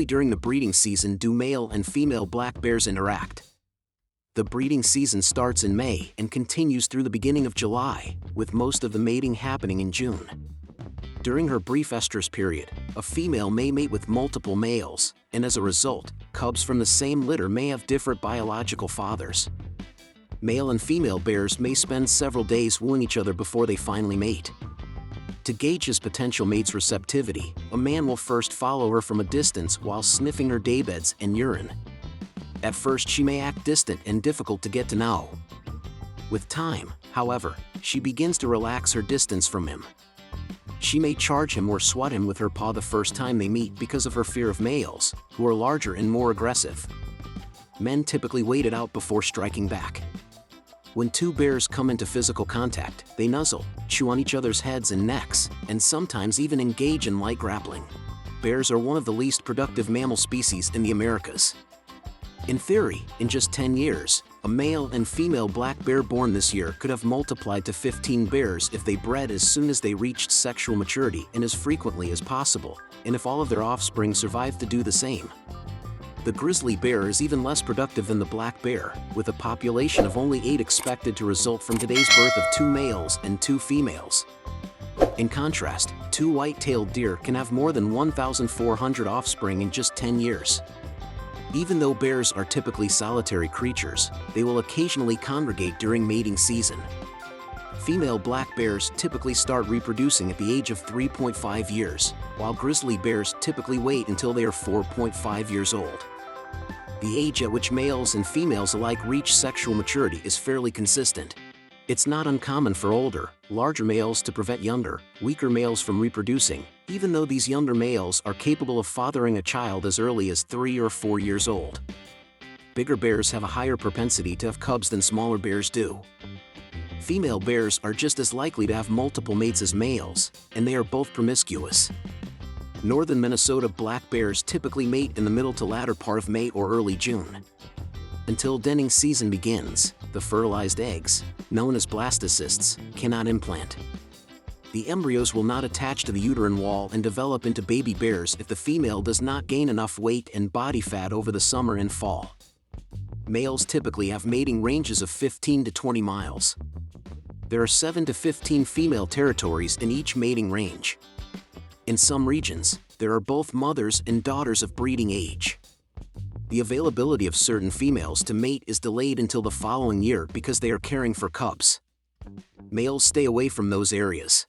only during the breeding season do male and female black bears interact. The breeding season starts in May and continues through the beginning of July, with most of the mating happening in June. During her brief estrus period, a female may mate with multiple males, and as a result, cubs from the same litter may have different biological fathers. Male and female bears may spend several days wooing each other before they finally mate. To gauge his potential mate's receptivity, a man will first follow her from a distance while sniffing her daybeds and urine. At first she may act distant and difficult to get to know. With time, however, she begins to relax her distance from him. She may charge him or swat him with her paw the first time they meet because of her fear of males, who are larger and more aggressive. Men typically wait it out before striking back. When two bears come into physical contact, they nuzzle, chew on each other's heads and necks, and sometimes even engage in light grappling. Bears are one of the least productive mammal species in the Americas. In theory, in just 10 years, a male and female black bear born this year could have multiplied to 15 bears if they bred as soon as they reached sexual maturity and as frequently as possible, and if all of their offspring survived to do the same. The grizzly bear is even less productive than the black bear, with a population of only 8 expected to result from today's birth of 2 males and 2 females. In contrast, 2 white-tailed deer can have more than 1,400 offspring in just 10 years. Even though bears are typically solitary creatures, they will occasionally congregate during mating season. Female black bears typically start reproducing at the age of 3.5 years, while grizzly bears typically wait until they are 4.5 years old. The age at which males and females alike reach sexual maturity is fairly consistent. It's not uncommon for older, larger males to prevent younger, weaker males from reproducing, even though these younger males are capable of fathering a child as early as 3 or 4 years old. Bigger bears have a higher propensity to have cubs than smaller bears do. Female bears are just as likely to have multiple mates as males, and they are both promiscuous. Northern Minnesota black bears typically mate in the middle to latter part of May or early June. Until denning season begins, the fertilized eggs, known as blastocysts, cannot implant. The embryos will not attach to the uterine wall and develop into baby bears if the female does not gain enough weight and body fat over the summer and fall. Males typically have mating ranges of 15 to 20 miles. There are 7 to 15 female territories in each mating range. In some regions, there are both mothers and daughters of breeding age. The availability of certain females to mate is delayed until the following year because they are caring for cubs. Males stay away from those areas.